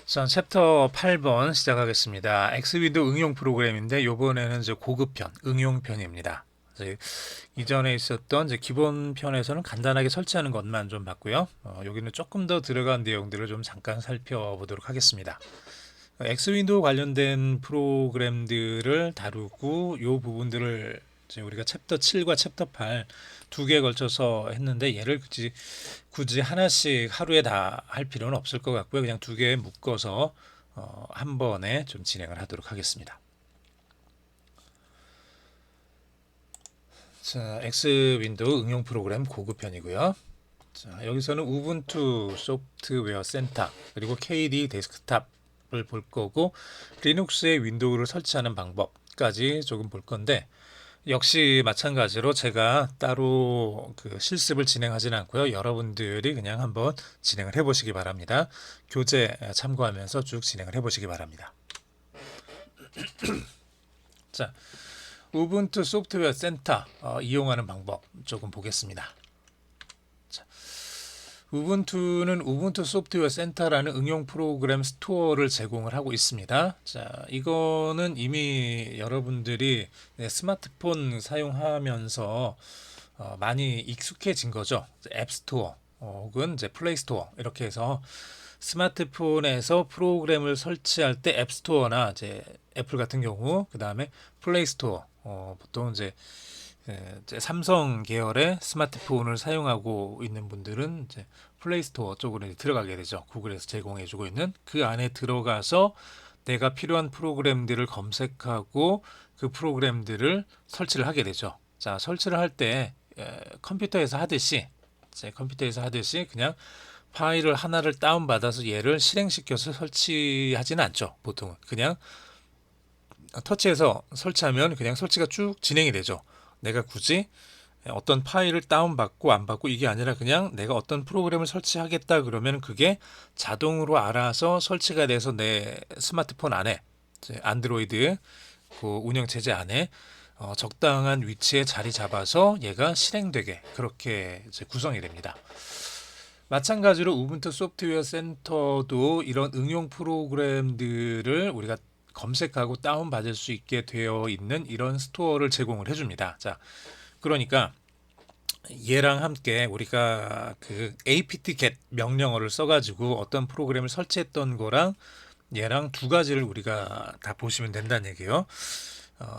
전 챕터 8번 시작하겠습니다. 엑스윈도우 응용 프로그램인데 이번에는 이제 고급편, 응용편입니다. 이제 이전에 있었던 이제 기본 편에서는 간단하게 설치하는 것만 좀 봤고요. 여기는 조금 더 들어간 내용들을 좀 잠깐 살펴보도록 하겠습니다. 엑스윈도우 관련된 프로그램들을 다루고 이 부분들을 이제 우리가 챕터 7과 챕터 8 두 개에 걸쳐서 했는데 얘를 굳이 하나씩 하루에 다 할 필요는 없을 것 같고요. 그냥 두 개에 묶어서 한 번에 좀 진행을 하도록 하겠습니다. 자, 엑스 윈도우 응용 프로그램 고급편이고요. 자, 여기서는 우분투 소프트웨어 센터 그리고 KD 데스크탑을 볼 거고 리눅스에 윈도우를 설치하는 방법까지 조금 볼 건데 역시 마찬가지로 제가 따로 그 실습을 진행하지는 않고요. 여러분들이 그냥 한번 진행을 해보시기 바랍니다. 교재 참고하면서 쭉 진행을 해보시기 바랍니다. 자, 우분투 소프트웨어 센터 이용하는 방법 조금 보겠습니다. 자, 우분투는 우분투 소프트웨어 센터라는 응용 프로그램 스토어를 제공을 하고 있습니다. 자, 이거는 이미 여러분들이 스마트폰 사용하면서 많이 익숙해진 거죠. 앱스토어 혹은 이제 플레이스토어 이렇게 해서 스마트폰에서 프로그램을 설치할 때 앱스토어나 이제 애플 같은 경우 그 다음에 플레이스토어 보통 이제 삼성 계열의 스마트폰을 사용하고 있는 분들은 이제 플레이스토어 쪽으로 들어가게 되죠. 구글에서 제공해주고 있는 그 안에 들어가서 내가 필요한 프로그램들을 검색하고 그 프로그램들을 설치를 하게 되죠. 자, 설치를 할 때 컴퓨터에서 하듯이 그냥 파일을 하나를 다운받아서 얘를 실행시켜서 설치하지는 않죠. 보통은 그냥 터치해서 설치하면 그냥 설치가 쭉 진행이 되죠. 내가 굳이 어떤 파일을 다운받고 안 받고 이게 아니라 그냥 내가 어떤 프로그램을 설치하겠다 그러면 그게 자동으로 알아서 설치가 돼서 내 스마트폰 안에 안드로이드 그 운영체제 안에 적당한 위치에 자리 잡아서 얘가 실행되게 그렇게 구성이 됩니다. 마찬가지로 우분투 소프트웨어 센터도 이런 응용 프로그램들을 우리가 검색하고 다운받을 수 있게 되어 있는 이런 스토어를 제공을 해줍니다. 자, 그러니까 얘랑 함께 우리가 그 apt-get 명령어를 써가지고 어떤 프로그램을 설치했던 거랑 얘랑 두 가지를 우리가 다 보시면 된다는 얘기예요.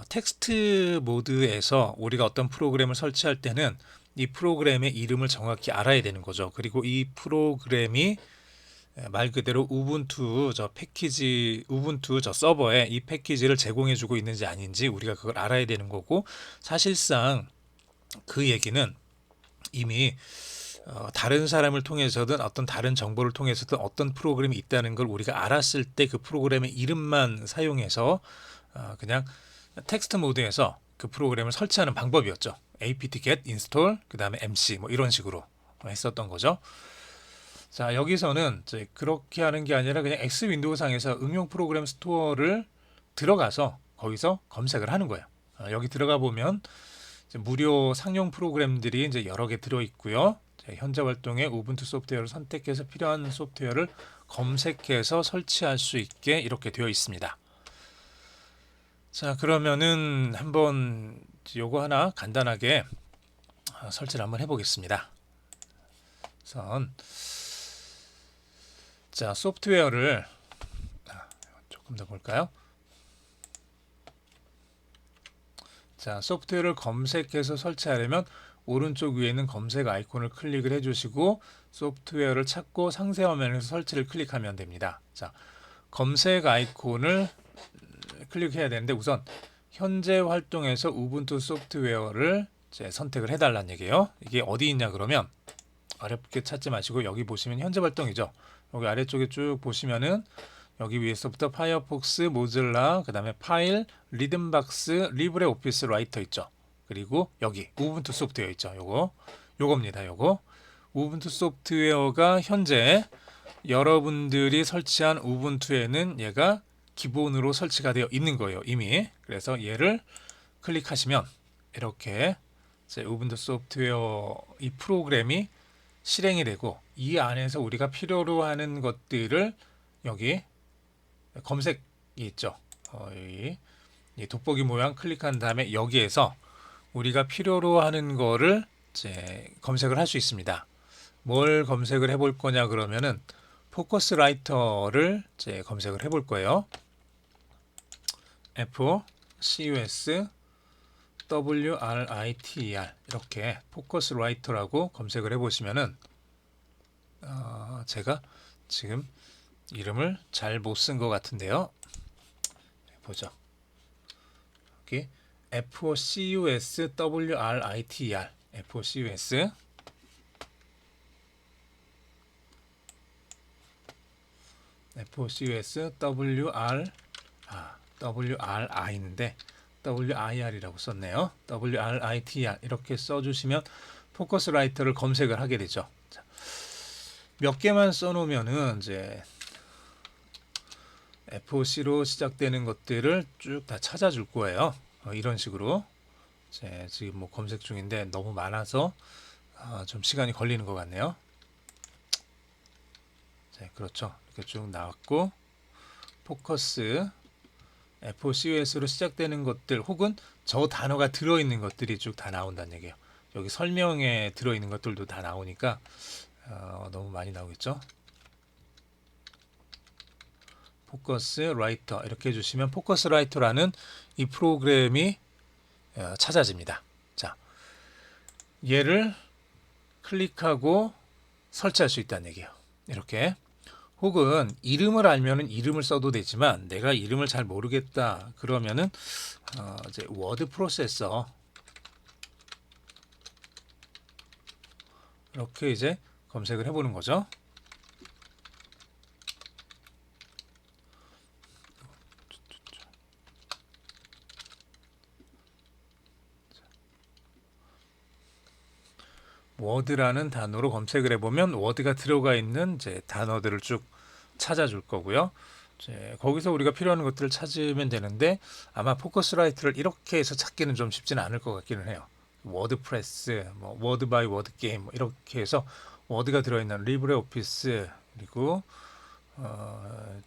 텍스트 모드에서 우리가 어떤 프로그램을 설치할 때는 이 프로그램의 이름을 정확히 알아야 되는 거죠. 그리고 이 프로그램이 말 그대로 우분투 저 패키지 우분투 저 서버에 이 패키지를 제공해주고 있는지 아닌지 우리가 그걸 알아야 되는 거고 사실상 그 얘기는 이미 다른 사람을 통해서든 어떤 다른 정보를 통해서든 어떤 프로그램이 있다는 걸 우리가 알았을 때 그 프로그램의 이름만 사용해서 그냥 텍스트 모드에서 그 프로그램을 설치하는 방법이었죠. apt-get, install, 그 다음에 mc 뭐 이런 식으로 했었던 거죠. 자, 여기서는 이제 그렇게 하는 게 아니라 그냥 X 윈도우 상에서 응용 프로그램 스토어를 들어가서 거기서 검색을 하는 거예요. 여기 들어가 보면 무료 상용 프로그램들이 이제 여러 개 들어 있고요. 현재 활동에 우분투 소프트웨어를 선택해서 필요한 소프트웨어를 검색해서 설치할 수 있게 이렇게 되어 있습니다. 자, 그러면은 한번 요거 하나 간단하게 설치를 한번 해보겠습니다. 우선 자, 소프트웨어를 조금 더 볼까요? 자, 소프트웨어를 검색해서 설치하려면 오른쪽 위에 있는 검색 아이콘을 클릭을 해주시고 소프트웨어를 찾고 상세 화면에서 설치를 클릭하면 됩니다. 자, 검색 아이콘을 클릭해야 되는데 우선 현재 활동에서 우분투 소프트웨어를 선택을 해달라는 얘기예요. 이게 어디 있냐 그러면 어렵게 찾지 마시고 여기 보시면 현재 활동이죠. 여기 아래쪽에 쭉 보시면은 여기 위에서부터 파이어폭스, 모질라, 그 다음에 파일, 리듬박스, 리브레 오피스 라이터 있죠. 그리고 여기 우분투 소프트웨어 있죠. 요겁니다. 요거 우분투 소프트웨어가 현재 여러분들이 설치한 우분투에는 얘가 기본으로 설치가 되어 있는 거예요. 이미. 그래서 얘를 클릭하시면 이렇게 우분투 소프트웨어 이 프로그램이 실행이 되고 이 안에서 우리가 필요로 하는 것들을 여기 검색이 있죠. 여기 이 돋보기 모양 클릭한 다음에 여기에서 우리가 필요로 하는 거를 이제 검색을 할 수 있습니다. 뭘 검색을 해볼 거냐 그러면은 포커스 라이터를 이제 검색을 해볼 거예요. FOCUS WRITER 이렇게 포커스 라이터라고 검색을 해보시면은 제가 지금 이름을 잘 못 쓴 것 같은데요. 보죠. 여기 FOCUS WRITER FOCUS WRI인데 WIR이라고 썼네요. WRITER 이렇게 써주시면 포커스 라이터를 검색을 하게 되죠. 자, 몇 개만 써놓으면은 이제 FOC로 시작되는 것들을 쭉 다 찾아줄 거예요. 이런 식으로 지금 뭐 검색 중인데 너무 많아서 좀 시간이 걸리는 것 같네요. 자, 그렇죠. 이렇게 쭉 나왔고 포커스 FOCUS로 시작되는 것들 혹은 저 단어가 들어있는 것들이 쭉 다 나온다는 얘기예요. 여기 설명에 들어있는 것들도 다 나오니까 너무 많이 나오겠죠. 포커스 라이터 이렇게 해주시면 포커스 라이터라는 이 프로그램이 찾아집니다. 자, 얘를 클릭하고 설치할 수 있다는 얘기예요. 이렇게 혹은 이름을 알면은 이름을 써도 되지만 내가 이름을 잘 모르겠다 그러면은 이제 워드 프로세서 이렇게 이제 검색을 해보는 거죠. 워드라는 단어로 검색을 해보면 워드가 들어가 있는 이제 단어들을 쭉 찾아줄 거고요. 이제 거기서 우리가 필요한 것들을 찾으면 되는데 아마 포커스라이트를 이렇게 해서 찾기는 좀 쉽지는 않을 것 같기는 해요. 워드프레스, 뭐 워드 바이 워드 게임 뭐 이렇게 해서 워드가 들어있는 리브레 오피스 그리고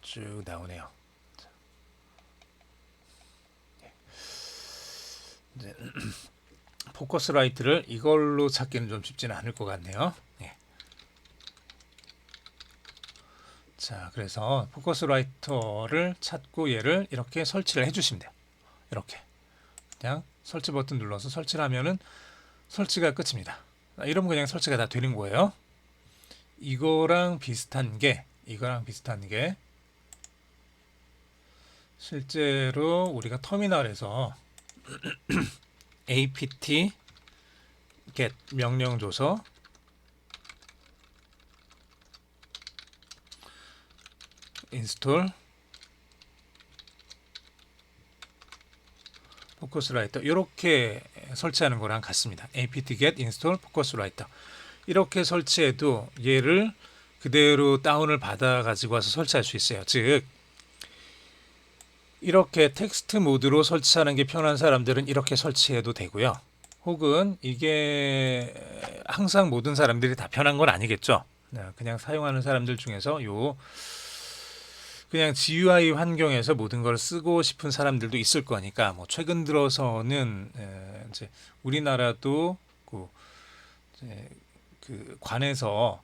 쭉 나오네요. 이제 포커스라이트를 이걸로 찾기는 좀 쉽지는 않을 것 같네요. 네. 자, 그래서 포커스라이터를 찾고 얘를 이렇게 설치를 해주시면 돼요. 이렇게 그냥 설치 버튼 눌러서 설치를 하면은 설치가 끝입니다. 이러면 그냥 설치가 다 되는 거예요. 이거랑 비슷한 게 실제로 우리가 터미널에서 apt get 명령 줘서 install 포커스라이터 이렇게 설치하는 거랑 같습니다. apt get install 포커스라이터 이렇게 설치해도 얘를 그대로 다운을 받아 가지고 와서 설치할 수 있어요. 즉 이렇게 텍스트 모드로 설치하는 게 편한 사람들은 이렇게 설치해도 되고요. 혹은 이게 항상 모든 사람들이 다 편한 건 아니겠죠. 그냥 사용하는 사람들 중에서 그냥 GUI 환경에서 모든 걸 쓰고 싶은 사람들도 있을 거니까 뭐 최근 들어서는 이제 우리나라도 그 관에서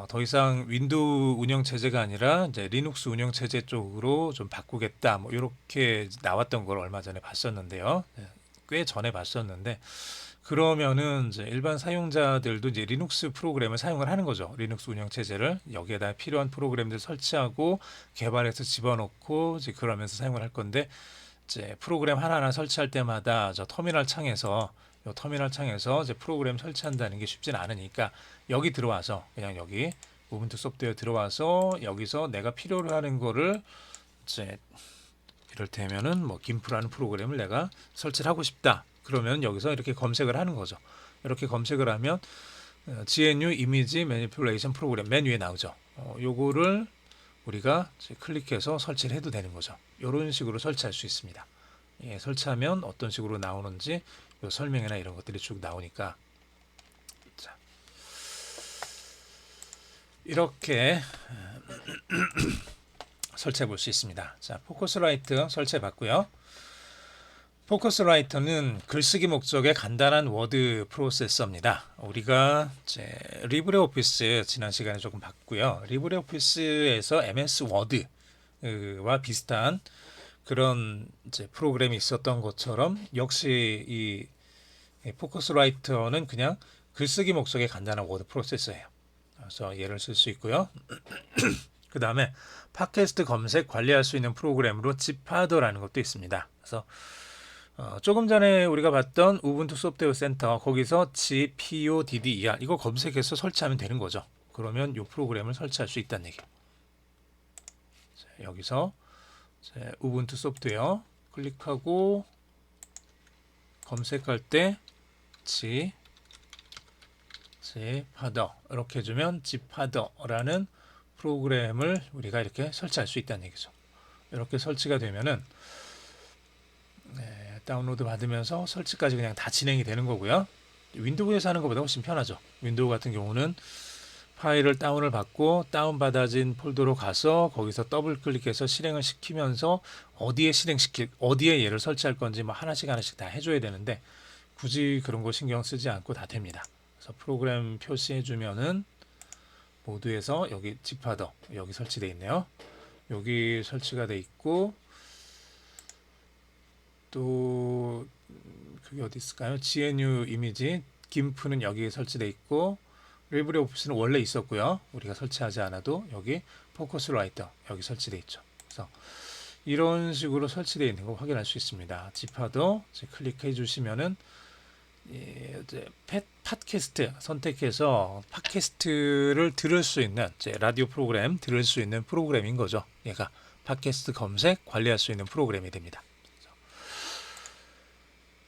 더 이상 윈도우 운영 체제가 아니라 이제 리눅스 운영 체제 쪽으로 좀 바꾸겠다 뭐 이렇게 나왔던 걸 얼마 전에 봤었는데요. 꽤 전에 봤었는데 그러면은 이제 일반 사용자들도 이제 리눅스 프로그램을 사용을 하는 거죠. 리눅스 운영 체제를 여기에다 필요한 프로그램들 설치하고 개발해서 집어넣고 이제 그러면서 사용을 할 건데 이제 프로그램 하나하나 설치할 때마다 저 터미널 창에서 이제 프로그램 설치한다는 게 쉽지는 않으니까 여기 들어와서 그냥 여기 우분투 소프트웨어 들어와서 여기서 내가 필요로 하는 거를 이제 이를테면은 뭐 김프라는 프로그램을 내가 설치를 하고 싶다. 그러면 여기서 이렇게 검색을 하는 거죠. 이렇게 검색을 하면 GNU 이미지 매니플레이션 프로그램 맨 위에 나오죠. 요거를 우리가 클릭해서 설치를 해도 되는 거죠. 이런 식으로 설치할 수 있습니다. 예, 설치하면 어떤 식으로 나오는지 요 설명이나 이런 것들이 쭉 나오니까 자, 이렇게 설치해 볼 수 있습니다. 자, 포커스라이터 설치해 봤고요. 포커스라이터는 글쓰기 목적의 간단한 워드 프로세서입니다. 우리가 이제 리브레오피스 지난 시간에 조금 봤고요. 리브레오피스에서 MS 워드와 비슷한 그런 이제 프로그램이 있었던 것처럼 역시 이 포커스라이터는 그냥 글쓰기 목적의 간단한 워드 프로세서예요. 그래서 얘를 쓸 수 있고요. 그 다음에 팟캐스트 검색 관리할 수 있는 프로그램으로 지파더라는 것도 있습니다. 그래서 조금 전에 우리가 봤던 우분투 소프트웨어 센터 거기서 GPODDER 이거 검색해서 설치하면 되는 거죠. 그러면 이 프로그램을 설치할 수 있다는 얘기예요. 자, 여기서 우분투 소프트웨어 클릭하고 검색할 때 지파더 이렇게 해주면 지파더라는 프로그램을 우리가 이렇게 설치할 수 있다는 얘기죠. 이렇게 설치가 되면은 다운로드 받으면서 설치까지 그냥 다 진행이 되는 거고요. 윈도우에서 하는 것보다 훨씬 편하죠. 윈도우 같은 경우는 파일을 다운을 받고 다운받아진 폴더로 가서 거기서 더블 클릭해서 실행을 시키면서 어디에 얘를 설치할 건지 뭐 하나씩 다 해줘야 되는데 굳이 그런 거 신경 쓰지 않고 다 됩니다. 그래서 프로그램 표시해 주면은 모드에서 여기 지파더 여기 설치되어 있네요. 여기 설치가 돼 있고 또 그게 어디 있을까요? GNU 이미지 김프는 여기에 설치되어 있고 리브레오피스는 원래 있었고요. 우리가 설치하지 않아도 여기 포커스라이터 여기 설치되어 있죠. 그래서 이런 식으로 설치되어 있는 거 확인할 수 있습니다. 지파더 클릭해 주시면은 이제 팟캐스트 선택해서 팟캐스트를 들을 수 있는 라디오 프로그램 들을 수 있는 프로그램인 거죠. 얘가 팟캐스트 검색 관리할 수 있는 프로그램이 됩니다.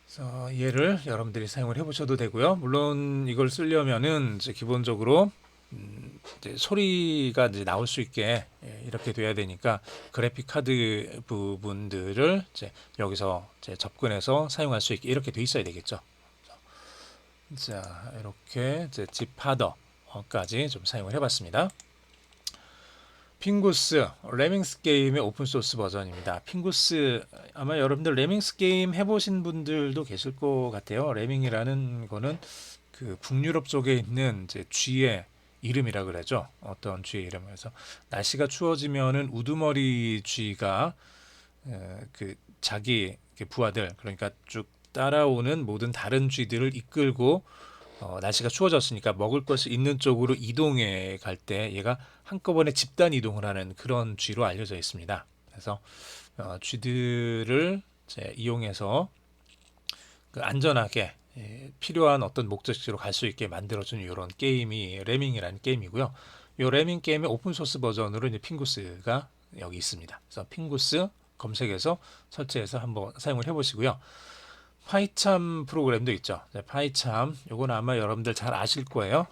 그래서 얘를 여러분들이 사용을 해보셔도 되고요. 물론 이걸 쓰려면은 이제 기본적으로 이제 소리가 이제 나올 수 있게 이렇게 돼야 되니까 그래픽 카드 부분들을 이제 여기서 이제 접근해서 사용할 수 있게 이렇게 돼 있어야 되겠죠. 자, 이렇게 이제 지파더까지 좀 사용을 해봤습니다. 핑구스 레밍스 게임의 오픈소스 버전입니다. 핑구스 아마 여러분들 레밍스 게임 해보신 분들도 계실 것 같아요. 레밍이라는 거는 그 북유럽 쪽에 있는 이제 쥐의 이름이라 그러죠. 어떤 쥐의 이름에서 날씨가 추워지면은 우두머리 쥐가 그 자기 부하들 그러니까 쭉 따라오는 모든 다른 쥐들을 이끌고 날씨가 추워졌으니까 먹을 것이 있는 쪽으로 이동해 갈 때 얘가 한꺼번에 집단 이동을 하는 그런 쥐로 알려져 있습니다. 그래서 쥐들을 이제 이용해서 그 안전하게 필요한 어떤 목적지로 갈 수 있게 만들어준 이런 게임이 레밍이라는 게임이고요. 이 레밍 게임의 오픈소스 버전으로 이제 핑구스가 여기 있습니다. 그래서 핑구스 검색해서 설치해서 한번 사용을 해보시고요. 파이참 프로그램도 있죠. 파이참 요건 아마 여러분들 잘 아실 거예요.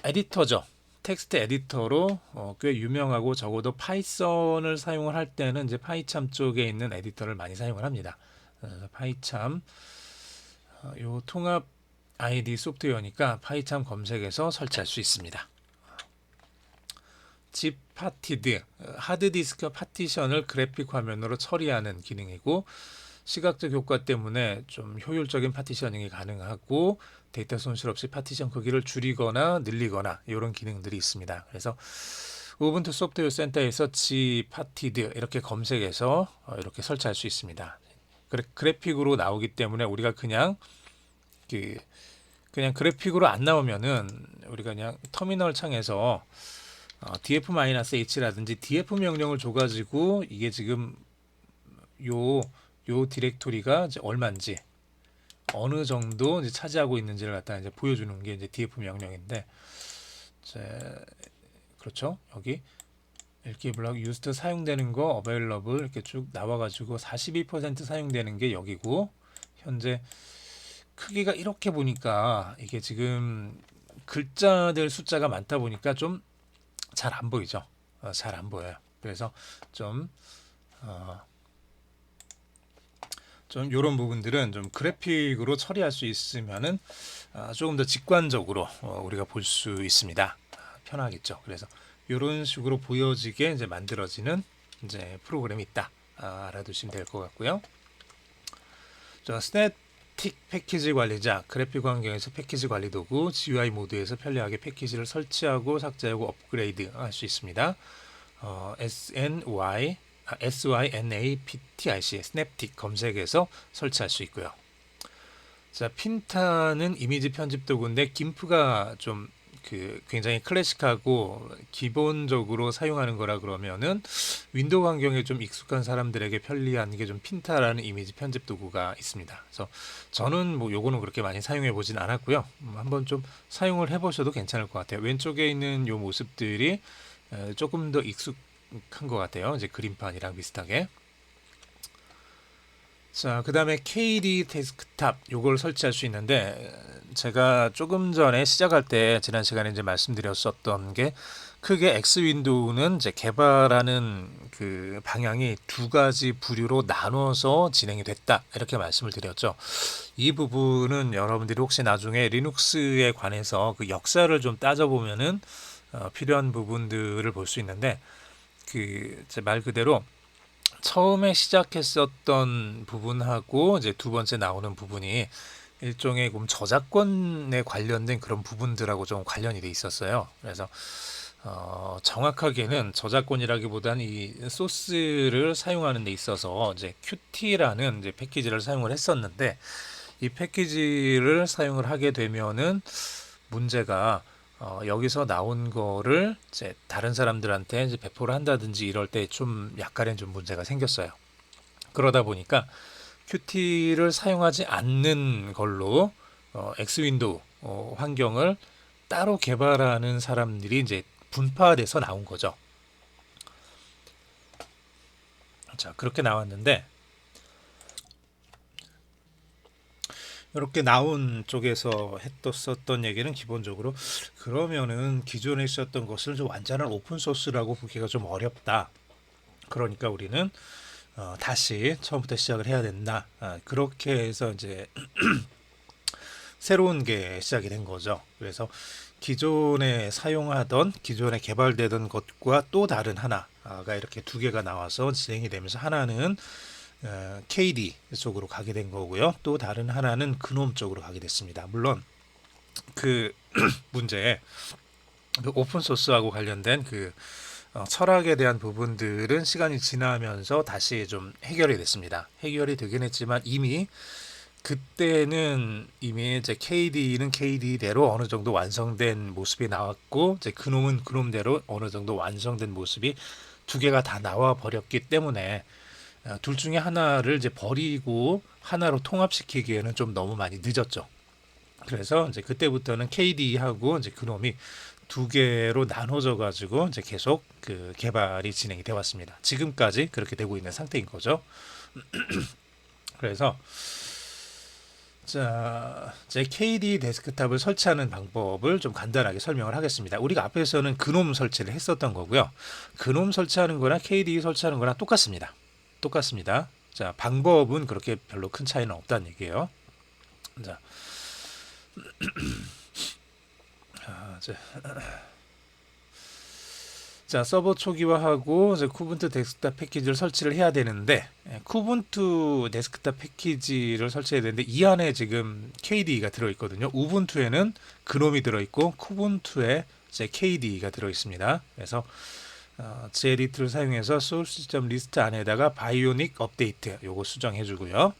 에디터죠. 텍스트 에디터로 꽤 유명하고 적어도 파이썬을 사용을 할 때는 이제 파이참 쪽에 있는 에디터를 많이 사용을 합니다. 파이참 요 통합 아이디 소프트웨어니까 파이참 검색해서 설치할 수 있습니다. 집파티드 하드디스크 파티션을 그래픽 화면으로 처리하는 기능이고 시각적 효과 때문에 좀 효율적인 파티셔닝이 가능하고 데이터 손실 없이 파티션 크기를 줄이거나 늘리거나 이런 기능들이 있습니다. 그래서 우분투 소프트웨어 센터에서 지파티드 이렇게 검색해서 이렇게 설치할 수 있습니다. 그래픽으로 나오기 때문에 우리가 그냥 그래픽으로 안 나오면은 우리가 그냥 터미널 창에서 df-h라든지 df 명령을 줘가지고 이게 지금 요 디렉토리가 이제 얼마인지 어느 정도 이제 차지하고 있는지를 갖다 이제 보여주는 게 이제 df 명령인데 그렇죠. 여기 읽기 블럭 used 사용되는 거 available 이렇게 쭉 나와가지고 42% 사용되는 게 여기고 현재 크기가 이렇게 보니까 이게 지금 글자들 숫자가 많다 보니까 좀 잘 안 보이죠. 잘 안 보여요. 그래서 좀 이런 부분들은 좀 그래픽으로 처리할 수 있으면은 조금 더 직관적으로 우리가 볼 수 있습니다. 편하겠죠. 그래서 이런 식으로 보여지게 이제 만들어지는 이제 프로그램이 있다. 알아두시면 될 것 같고요. 자, 스태틱 패키지 관리자, 그래픽 환경에서 패키지 관리 도구, GUI 모드에서 편리하게 패키지를 설치하고 삭제하고 업그레이드 할 수 있습니다. SYNAPTIC, 스냅틱 검색에서 설치할 수 있고요. 자, 핀타는 이미지 편집 도구인데 김프가 좀 굉장히 클래식하고 기본적으로 사용하는 거라 그러면은 윈도우 환경에 좀 익숙한 사람들에게 편리한 게 좀 핀타라는 이미지 편집 도구가 있습니다. 그래서 저는 뭐 요거는 그렇게 많이 사용해 보진 않았고요. 한번 좀 사용을 해 보셔도 괜찮을 것 같아요. 왼쪽에 있는 요 모습들이 조금 더 익숙한 것 같아요. 이제 그림판이랑 비슷하게. 자, 그 다음에 KD 데스크탑 요걸 설치할 수 있는데 제가 조금 전에 시작할 때 지난 시간에 이제 말씀드렸었던 게 크게 X 윈도우는 이제 개발하는 그 방향이 두 가지 부류로 나눠서 진행이 됐다 이렇게 말씀을 드렸죠. 이 부분은 여러분들이 혹시 나중에 리눅스에 관해서 그 역사를 좀 따져보면은 필요한 부분들을 볼 수 있는데 말 그대로 처음에 시작했었던 부분하고 이제 두 번째 나오는 부분이 일종의 저작권에 관련된 그런 부분들하고 좀 관련이 돼 있었어요. 그래서 정확하게는 저작권이라기보다는 이 소스를 사용하는 데 있어서 이제 Qt라는 이제 패키지를 사용을 했었는데 이 패키지를 사용을 하게 되면은 문제가 여기서 나온 거를 이제 다른 사람들한테 이제 배포를 한다든지 이럴 때 좀 약간의 좀 문제가 생겼어요. 그러다 보니까 Qt를 사용하지 않는 걸로 X 윈도우 환경을 따로 개발하는 사람들이 이제 분파돼서 나온 거죠. 자, 그렇게 나왔는데 이렇게 나온 쪽에서 했었던 얘기는 기본적으로 그러면은 기존에 있었던 것을 좀 완전한 오픈 소스라고 보기가 좀 어렵다. 그러니까 우리는 다시 처음부터 시작을 해야 된다. 그렇게 해서 이제 새로운 게 시작이 된 거죠. 그래서 기존에 사용하던 기존에 개발되던 것과 또 다른 하나가 이렇게 두 개가 나와서 진행이 되면서 하나는 KD 쪽으로 가게 된 거고요. 또 다른 하나는 그놈 쪽으로 가게 됐습니다. 물론 그 문제에 그 오픈 소스하고 관련된 철학에 대한 부분들은 시간이 지나면서 다시 좀 해결이 됐습니다. 해결이 되긴 했지만 그때는 이미 이제 KD는 KD대로 어느 정도 완성된 모습이 나왔고 이제 그놈은 그놈대로 어느 정도 완성된 모습이 두 개가 다 나와 버렸기 때문에 둘 중에 하나를 이제 버리고 하나로 통합시키기에는 좀 너무 많이 늦었죠. 그래서 이제 그때부터는 KD하고 이제 그놈이 두 개로 나눠져 가지고 이제 계속 그 개발이 진행이 되어 왔습니다. 지금까지 그렇게 되고 있는 상태인 거죠. 그래서 자, 이제 KD 데스크탑을 설치하는 방법을 좀 간단하게 설명을 하겠습니다. 우리가 앞에서는 그놈 설치를 했었던 거고요. 그놈 설치하는 거나 KD 설치하는 거나 똑같습니다. 똑같습니다. 자, 방법은 그렇게 별로 큰 차이는 없다는 얘기예요. 자, 자, 서버 초기화하고 이제 쿠분투 데스크탑 패키지를 설치를 해야 되는데 쿠분투 데스크탑 패키지를 설치해야 되는데 이 안에 지금 KDE가 들어있거든요. 우분투에는 그놈이 들어있고 쿠분투에 이제 KDE가 들어있습니다. 그래서 gedit를 사용해서 소스 시스템 리스트 안에다가 바이오닉 업데이트 요거 수정해주고요.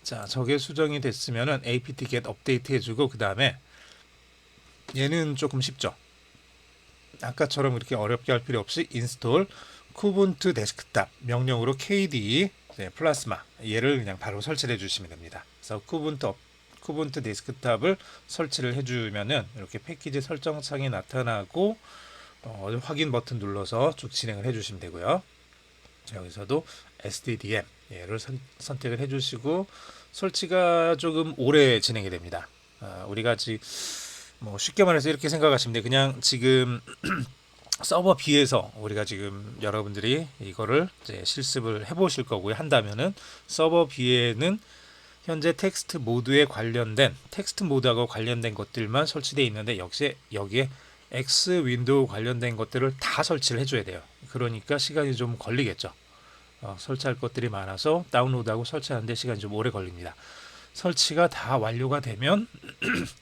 자, 저게 수정이 됐으면은 apt-get 업데이트 해주고 그 다음에 얘는 조금 쉽죠. 아까처럼 그렇게 어렵게 할 필요 없이 인스톨 쿠분투 데스크탑 명령으로 KDE 플라스마 얘를 그냥 바로 설치를 해주시면 됩니다. 그래서 쿠분투 데스크탑을 설치를 해주면은 이렇게 패키지 설정 창이 나타나고 확인 버튼 눌러서 쭉 진행을 해주시면 되고요. 여기서도 SDDM 얘를 선택을 해주시고 설치가 조금 오래 진행이 됩니다. 우리가 지금 뭐 쉽게 말해서 이렇게 생각하시면 돼요. 그냥 지금 서버 B에서 우리가 지금 여러분들이 이거를 이제 실습을 해보실 거고요. 한다면은 서버 B에는 현재 텍스트 모드하고 관련된 것들만 설치되어 있는데 역시 여기에 X 윈도우 관련된 것들을 다 설치를 해줘야 돼요. 그러니까 시간이 좀 걸리겠죠. 설치할 것들이 많아서 다운로드하고 설치하는데 시간이 좀 오래 걸립니다. 설치가 다 완료가 되면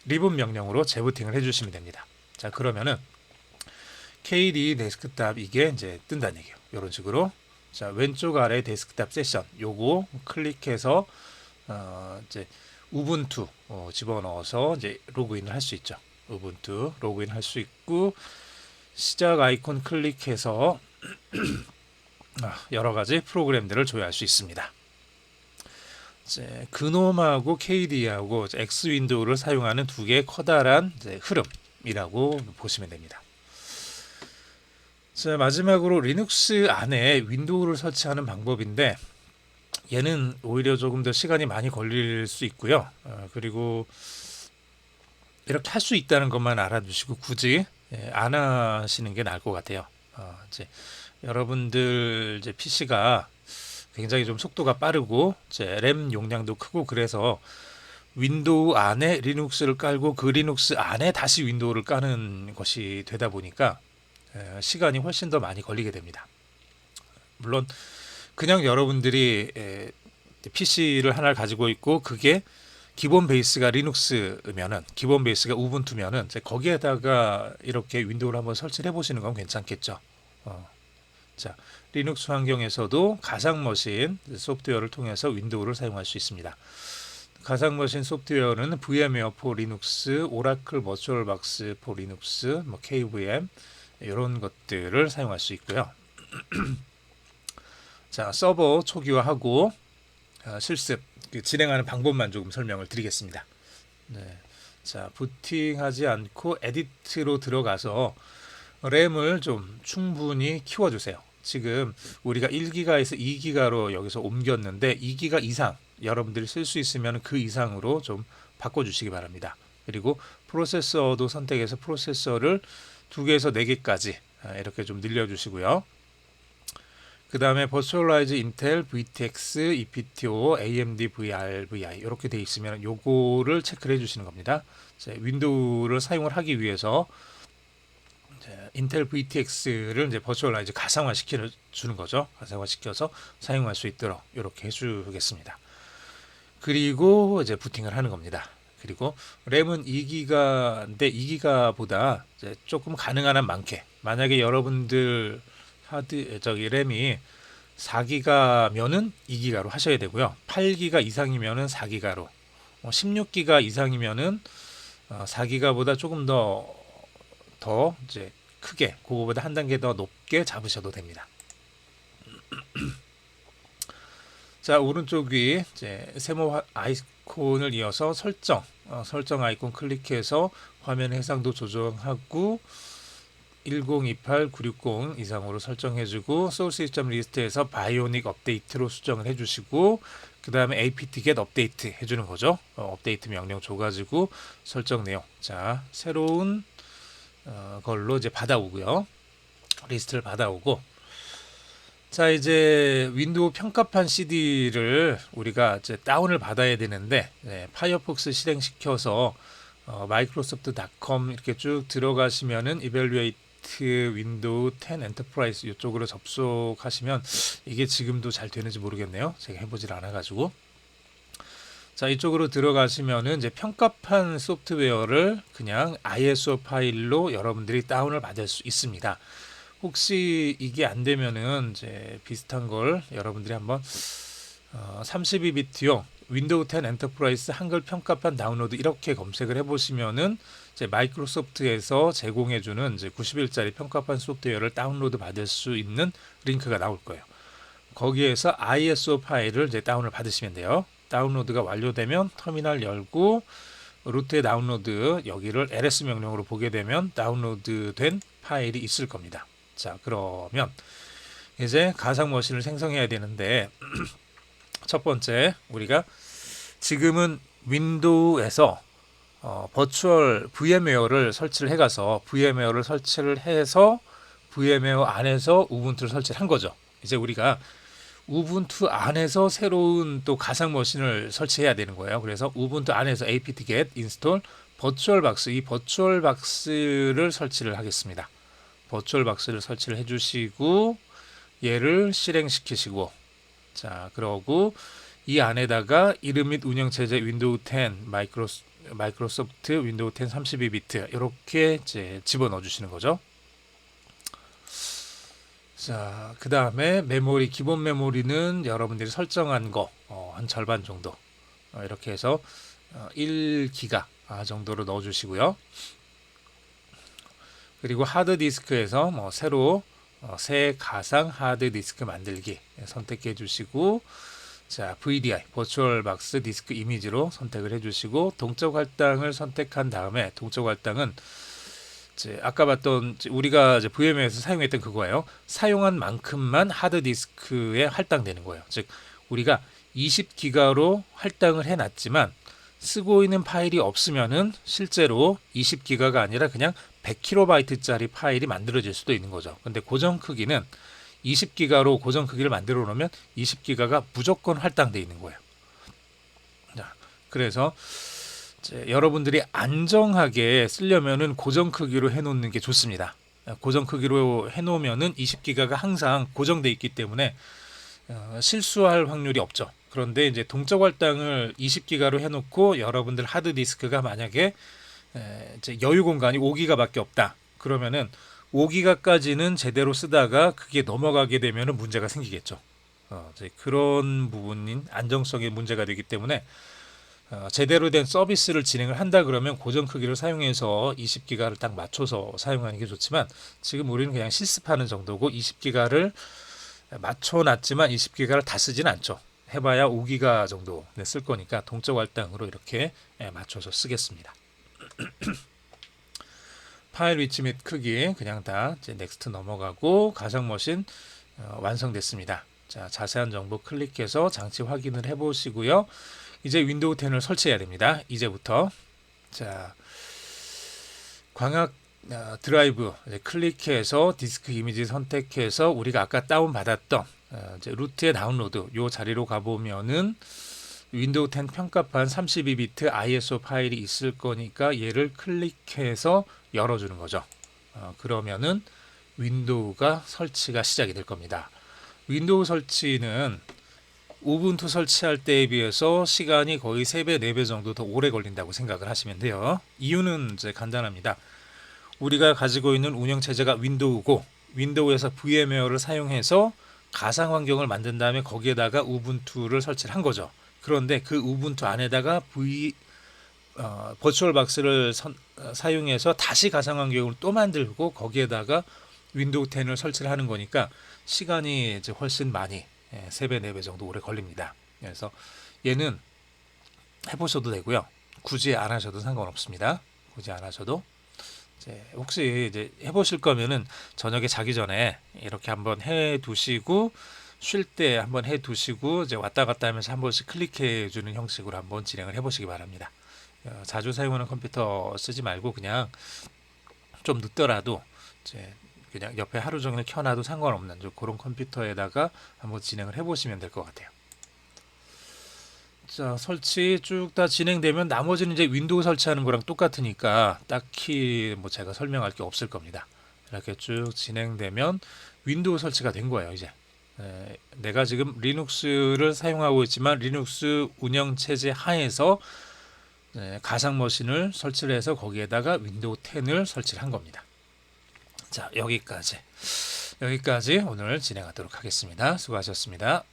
리봇 명령으로 재부팅을 해주시면 됩니다. 자, 그러면은 KDE 데스크탑 이게 이제 뜬다는 얘기예요. 이런 식으로. 자, 왼쪽 아래 데스크탑 세션 요거 클릭해서 이제 우분투 집어넣어서 이제 로그인을 할 수 있죠. 우분투 로그인 할 수 있고, 시작 아이콘 클릭해서 여러 가지 프로그램들을 조회할 수 있습니다. 이제 그놈하고 KDE하고 X 윈도우를 사용하는 두 개의 커다란 이제 흐름이라고 보시면 됩니다. 자, 마지막으로 리눅스 안에 윈도우를 설치하는 방법인데, 얘는 오히려 조금 더 시간이 많이 걸릴 수 있고요. 그리고 이렇게 할 수 있다는 것만 알아두시고 굳이 안 하시는 게 나을 것 같아요. 이제 여러분들 이제 PC가 굉장히 좀 속도가 빠르고 이제 램 용량도 크고, 그래서 윈도우 안에 리눅스를 깔고 그 리눅스 안에 다시 윈도우를 까는 것이 되다 보니까 시간이 훨씬 더 많이 걸리게 됩니다. 물론 그냥 여러분들이 PC를 하나를 가지고 있고 그게 기본 베이스가 리눅스면은, 기본 베이스가 우분투면은 거기에다가 이렇게 윈도우를 한번 설치를 해보시는 건 괜찮겠죠. 자, 리눅스 환경에서도 가상머신 소프트웨어를 통해서 윈도우를 사용할 수 있습니다. 가상머신 소프트웨어는 VMware for 리눅스, 오라클 버추얼박스 for 리눅스, KVM 이런 것들을 사용할 수 있고요. 자, 서버 초기화하고 실습 진행하는 방법만 조금 설명을 드리겠습니다. 네. 자, 부팅하지 않고 에디트로 들어가서 램을 좀 충분히 키워주세요. 지금 우리가 1기가에서 2기가로 여기서 옮겼는데 2기가 이상 여러분들이 쓸 수 있으면 그 이상으로 좀 바꿔주시기 바랍니다. 그리고 프로세서도 선택해서 프로세서를 2개에서 4개까지 이렇게 좀 늘려주시고요. 그 다음에 버추얼라이즈 인텔, VTX, EPTO, AMD VRVI 이렇게 돼 있으면 요거를 체크를 해주시는 겁니다. 윈도우를 사용을 하기 위해서 인텔 VTX를 이제 버추얼라이즈 가상화 시켜 주는 거죠. 가상화 시켜서 사용할 수 있도록 이렇게 해주겠습니다. 그리고 이제 부팅을 하는 겁니다. 그리고 램은 2기가인데 2기가보다 이제 조금 가능한 한 많게, 만약에 여러분들 램이 4기가면은 2기가로 하셔야 되고요. 8기가 이상이면은 4기가로, 16기가 이상이면은 4기가보다 조금 더 이제 크게, 그거보다 한 단계 더 높게 잡으셔도 됩니다. 자, 오른쪽 위 이제 세모 아이콘을 이어서 설정 아이콘 클릭해서 화면 해상도 조정하고 1028, 960 이상으로 설정해주고, 소스 시점 리스트에서 바이오닉 업데이트로 수정을 해주시고, 그 다음에 apt-get 업데이트 해주는 거죠. 업데이트 명령 줘가지고 설정 내용, 자, 새로운 걸로 이제 받아오고요. 리스트를 받아오고, 자, 이제 윈도우 평가판 CD를 우리가 이제 다운을 받아야 되는데, 파이어폭스 실행시켜서 마이크로소프트.com 이렇게 쭉 들어가시면은 이벨루에이트 윈도우 10 엔터프라이즈 이쪽으로 접속하시면, 이게 지금도 잘 되는지 모르겠네요. 제가 해보질 않아가지고. 자, 이쪽으로 들어가시면은 이제 평가판 소프트웨어를 그냥 ISO 파일로 여러분들이 다운을 받을 수 있습니다. 혹시 이게 안 되면은 이제 비슷한 걸 여러분들이 한번 32비트용 윈도우 10 엔터프라이즈 한글 평가판 다운로드 이렇게 검색을 해보시면은 이제 마이크로소프트에서 제공해주는 이제 90일짜리 평가판 소프트웨어를 다운로드 받을 수 있는 링크가 나올 거예요. 거기에서 ISO 파일을 이제 다운을 받으시면 돼요. 다운로드가 완료되면 터미널 열고 루트에 다운로드, 여기를 ls 명령으로 보게 되면 다운로드된 파일이 있을 겁니다. 자, 그러면 이제 가상 머신을 생성해야 되는데 첫 번째, 우리가 지금은 윈도우에서 버추얼 VMware를 설치를 해가서 VMware를 설치를 해서 VMware 안에서 우분투를 설치를 한 거죠. 이제 우리가 우분투 안에서 새로운 또 가상 머신을 설치해야 되는 거예요. 그래서 우분투 안에서 apt-get install 버추얼박스, 이 버추얼박스를 설치를 하겠습니다. 버추얼박스를 설치를 해주시고 얘를 실행시키시고, 자 그러고 이 안에다가 이름 및 운영체제 윈도우 10, 마이크로소프트 윈도우 10 32비트 이렇게 이제 집어넣어 주시는 거죠. 자, 그 다음에 메모리, 기본 메모리는 여러분들이 설정한 거, 한 절반 정도. 이렇게 해서 1기가 정도로 넣어 주시고요. 그리고 하드디스크에서 뭐 새로 새 가상 하드디스크 만들기 선택해 주시고, 자, VDI, 버추얼박스 디스크 이미지로 선택을 해 주시고, 동적 할당을 선택한 다음에, 동적 할당은 이제 아까 봤던 우리가 이제 VM에서 사용했던 그거예요. 사용한 만큼만 하드디스크에 할당되는 거예요. 즉 우리가 20기가로 할당을 해놨지만 쓰고 있는 파일이 없으면은 실제로 20기가가 아니라 그냥 100kb짜리 파일이 만들어질 수도 있는 거죠. 근데 고정 크기는 20기가로 고정 크기를 만들어 놓으면 20기가가 무조건 할당돼 있는 거예요. 자, 그래서 여러분들이 안정하게 쓰려면은 고정 크기로 해놓는 게 좋습니다. 고정 크기로 해놓으면은 20기가가 항상 고정돼 있기 때문에 실수할 확률이 없죠. 그런데 이제 동적 할당을 20기가로 해놓고 여러분들 하드디스크가 만약에 이제 여유 공간이 5기가밖에 없다. 그러면은 5기가까지는 제대로 쓰다가 그게 넘어가게 되면은 문제가 생기겠죠. 이제 그런 부분인 안정성의 문제가 되기 때문에 제대로 된 서비스를 진행을 한다 그러면 고정 크기를 사용해서 20기가를 딱 맞춰서 사용하는 게 좋지만 지금 우리는 그냥 실습하는 정도고 20기가를 맞춰놨지만 20기가를 다 쓰진 않죠. 해봐야 5기가 정도 쓸 거니까 동적 할당으로 이렇게 맞춰서 쓰겠습니다. 파일 위치 및 크기 그냥 다 이제 넥스트 넘어가고 가상 머신 완성됐습니다. 자, 자세한 정보 클릭해서 장치 확인을 해보시고요. 이제 윈도우 10을 설치해야 됩니다. 이제부터. 자, 광학 드라이브 클릭해서 디스크 이미지 선택해서 우리가 아까 다운받았던 이제 루트의 다운로드 요 자리로 가보면은 윈도우 10 평가판 32비트 ISO 파일이 있을 거니까 얘를 클릭해서 열어주는 거죠. 그러면은 윈도우가 설치가 시작이 될 겁니다. 윈도우 설치는 우분투 설치할 때에 비해서 시간이 거의 3배, 4배 정도 더 오래 걸린다고 생각을 하시면 돼요. 이유는 이제 간단합니다. 우리가 가지고 있는 운영체제가 윈도우고 윈도우에서 VMware를 사용해서 가상 환경을 만든 다음에 거기에다가 우분투를 설치를 한 거죠. 그런데 그 우분투 안에다가 버추얼박스를 사용해서 다시 가상 환경을 또 만들고 거기에다가 윈도우 10을 설치를 하는 거니까 시간이 이제 훨씬 많이 3배, 4배 정도 오래 걸립니다. 그래서 얘는 해보셔도 되고요. 굳이 안 하셔도 상관없습니다. 굳이 안 하셔도. 혹시 이제 해보실 거면은 저녁에 자기 전에 이렇게 한번 해 두시고 쉴 때 한번 해 두시고 이제 왔다 갔다 하면서 한 번씩 클릭해 주는 형식으로 한번 진행을 해 보시기 바랍니다. 자주 사용하는 컴퓨터 쓰지 말고 그냥 좀 늦더라도 이제 그냥 옆에 하루 종일 켜놔도 상관없는 그런 컴퓨터에다가 한번 진행을 해보시면 될 것 같아요. 자, 설치 쭉 다 진행되면 나머지는 이제 윈도우 설치하는 거랑 똑같으니까 딱히 뭐 제가 설명할 게 없을 겁니다. 이렇게 쭉 진행되면 윈도우 설치가 된 거예요. 이제 내가 지금 리눅스를 사용하고 있지만 리눅스 운영체제 하에서 가상 머신을 설치를 해서 거기에다가 윈도우 10을 설치를 한 겁니다. 자, 여기까지 오늘 진행하도록 하겠습니다. 수고하셨습니다.